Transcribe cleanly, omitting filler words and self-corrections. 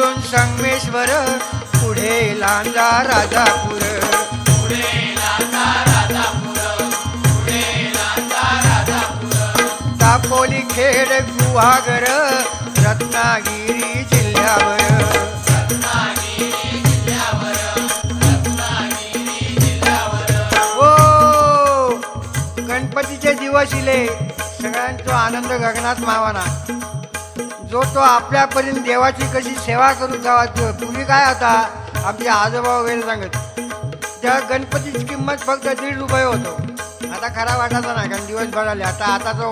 पासून संगमेश्वर, पुढे लांजा राजापूर. दापोली खेड गुहागर, रत्नागिरी जिल्ह्यावर. ओ गणपतीचे दिवस इले, सगळ्यांचा आनंद गगनात मावाना. जो तो आपल्यापर्यंत देवाची कशी सेवा करून जावा. पूर्वी काय होता, आमचे आजोबा वगैरे सांगत, त्या गणपतीची किंमत फक्त ₹1.5 होतो. आता खरा वाटायचा नाही, कारण दिवस बदलले. आता तो